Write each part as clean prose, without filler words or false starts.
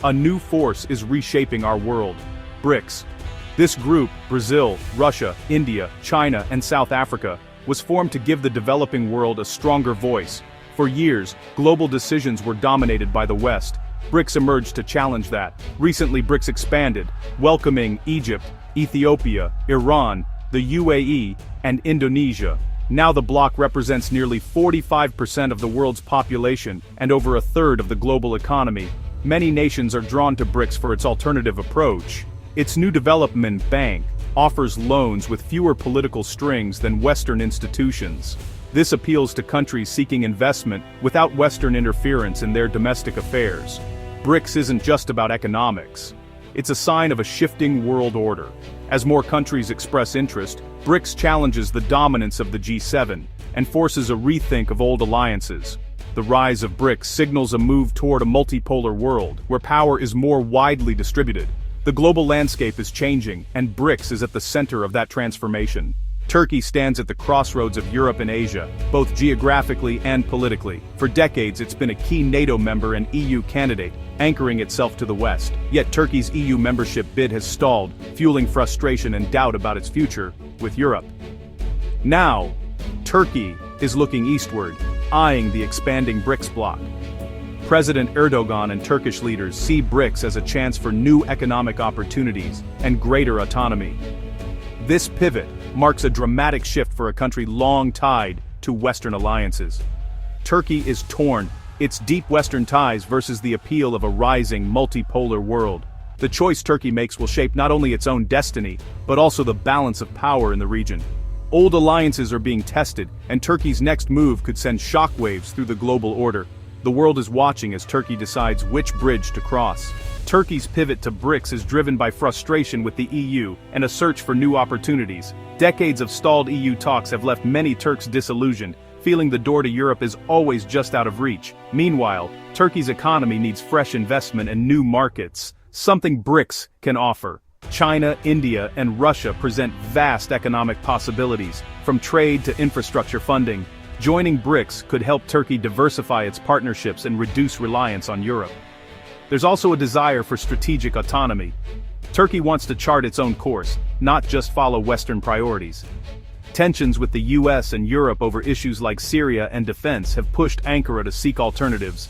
A new force is reshaping our world. BRICS. This group, Brazil, Russia, India, China, and South Africa, was formed to give the developing world a stronger voice. For years, global decisions were dominated by the West. BRICS emerged to challenge that. Recently, BRICS expanded, welcoming Egypt, Ethiopia, Iran, the UAE, and Indonesia. Now the bloc represents nearly 45% of the world's population and over a third of the global economy. Many nations are drawn to BRICS for its alternative approach. Its new development bank offers loans with fewer political strings than Western institutions. This appeals to countries seeking investment without Western interference in their domestic affairs. BRICS isn't just about economics. It's a sign of a shifting world order. As more countries express interest, BRICS challenges the dominance of the G7 and forces a rethink of old alliances. The rise of BRICS signals a move toward a multipolar world, where power is more widely distributed. The global landscape is changing, and BRICS is at the center of that transformation. Turkey stands at the crossroads of Europe and Asia, both geographically and politically. For decades, it's been a key NATO member and EU candidate, anchoring itself to the West. Yet Turkey's EU membership bid has stalled, fueling frustration and doubt about its future with Europe. Now, Turkey is looking eastward, eyeing the expanding BRICS bloc. President Erdogan and Turkish leaders see BRICS as a chance for new economic opportunities and greater autonomy. This pivot marks a dramatic shift for a country long tied to Western alliances. Turkey is torn, its deep Western ties versus the appeal of a rising multipolar world. The choice Turkey makes will shape not only its own destiny, but also the balance of power in the region. Old alliances are being tested, and Turkey's next move could send shockwaves through the global order. The world is watching as Turkey decides which bridge to cross. Turkey's pivot to BRICS is driven by frustration with the EU and a search for new opportunities. Decades of stalled EU talks have left many Turks disillusioned, feeling the door to Europe is always just out of reach. Meanwhile, Turkey's economy needs fresh investment and new markets, something BRICS can offer. China, India, and Russia present vast economic possibilities, from trade to infrastructure funding. Joining BRICS could help Turkey diversify its partnerships and reduce reliance on Europe. There's also a desire for strategic autonomy. Turkey wants to chart its own course, not just follow Western priorities. Tensions with the US and Europe over issues like Syria and defense have pushed Ankara to seek alternatives.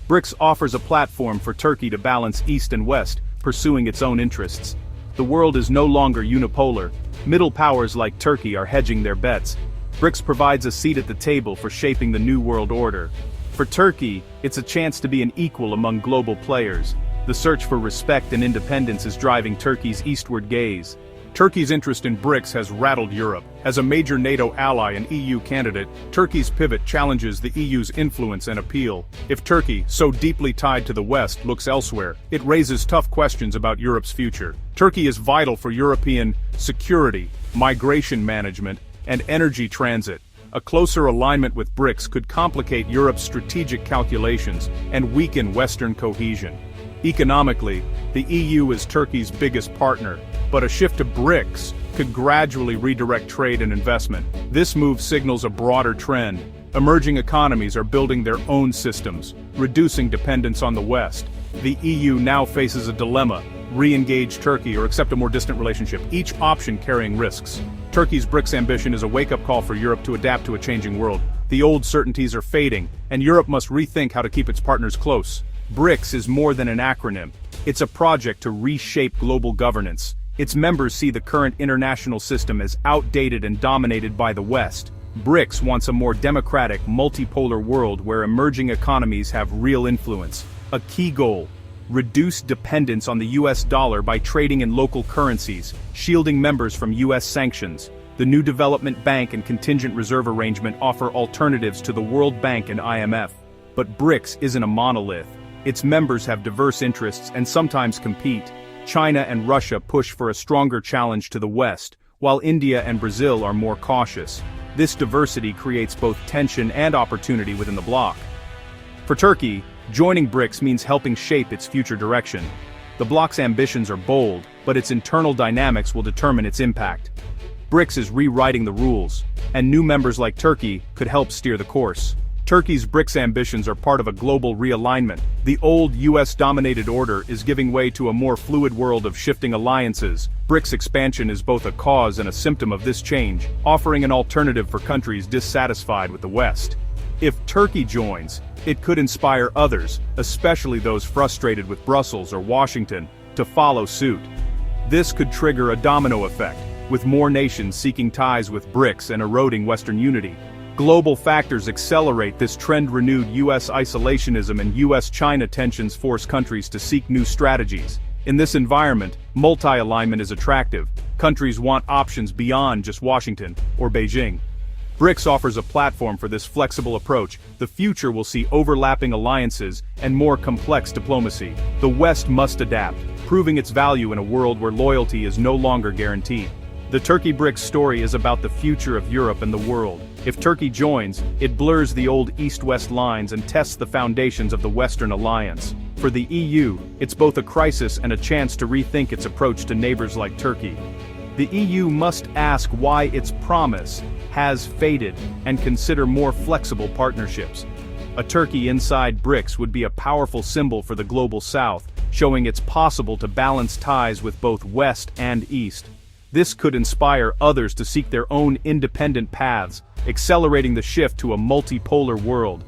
BRICS offers a platform for Turkey to balance East and West, pursuing its own interests. The world is no longer unipolar. Middle powers like Turkey are hedging their bets. BRICS provides a seat at the table for shaping the new world order. For Turkey, it's a chance to be an equal among global players. The search for respect and independence is driving Turkey's eastward gaze. Turkey's interest in BRICS has rattled Europe. As a major NATO ally and EU candidate, Turkey's pivot challenges the EU's influence and appeal. If Turkey, so deeply tied to the West, looks elsewhere, it raises tough questions about Europe's future. Turkey is vital for European security, migration management, and energy transit. A closer alignment with BRICS could complicate Europe's strategic calculations and weaken Western cohesion. Economically, the EU is Turkey's biggest partner, but a shift to BRICS could gradually redirect trade and investment. This move signals a broader trend. Emerging economies are building their own systems, reducing dependence on the West. The EU now faces a dilemma: re-engage Turkey or accept a more distant relationship, each option carrying risks. Turkey's BRICS ambition is a wake-up call for Europe to adapt to a changing world. The old certainties are fading, and Europe must rethink how to keep its partners close. BRICS is more than an acronym. It's a project to reshape global governance. Its members see the current international system as outdated and dominated by the West. BRICS wants a more democratic, multipolar world where emerging economies have real influence. A key goal: reduce dependence on the US dollar by trading in local currencies, shielding members from US sanctions. The new development bank and contingent reserve arrangement offer alternatives to the World Bank and IMF. But BRICS isn't a monolith. Its members have diverse interests and sometimes compete. China and Russia push for a stronger challenge to the West, while India and Brazil are more cautious. This diversity creates both tension and opportunity within the bloc. For Turkey, joining BRICS means helping shape its future direction. The bloc's ambitions are bold, but its internal dynamics will determine its impact. BRICS is rewriting the rules, and new members like Turkey could help steer the course. Turkey's BRICS ambitions are part of a global realignment. The old US-dominated order is giving way to a more fluid world of shifting alliances. BRICS expansion is both a cause and a symptom of this change, offering an alternative for countries dissatisfied with the West. If Turkey joins, it could inspire others, especially those frustrated with Brussels or Washington, to follow suit. This could trigger a domino effect, with more nations seeking ties with BRICS and eroding Western unity. Global factors accelerate this trend. Renewed US isolationism and US-China tensions force countries to seek new strategies. In this environment, multi-alignment is attractive. Countries want options beyond just Washington or Beijing. BRICS offers a platform for this flexible approach. The future will see overlapping alliances and more complex diplomacy. The West must adapt, proving its value in a world where loyalty is no longer guaranteed. The Turkey-BRICS story is about the future of Europe and the world. If Turkey joins, it blurs the old East-West lines and tests the foundations of the Western alliance. For the EU, it's both a crisis and a chance to rethink its approach to neighbors like Turkey. The EU must ask why its promise has faded and consider more flexible partnerships. A Turkey inside BRICS would be a powerful symbol for the global South, showing it's possible to balance ties with both West and East. This could inspire others to seek their own independent paths, accelerating the shift to a multipolar world.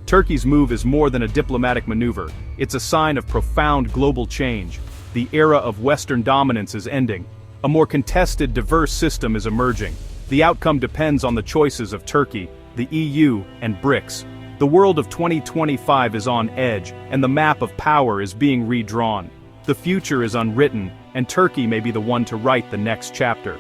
Turkey's move is more than a diplomatic maneuver, it's a sign of profound global change. The era of Western dominance is ending. A more contested, diverse system is emerging. The outcome depends on the choices of Turkey, the EU, and BRICS. The world of 2025 is on edge, and the map of power is being redrawn. The future is unwritten, and Turkey may be the one to write the next chapter.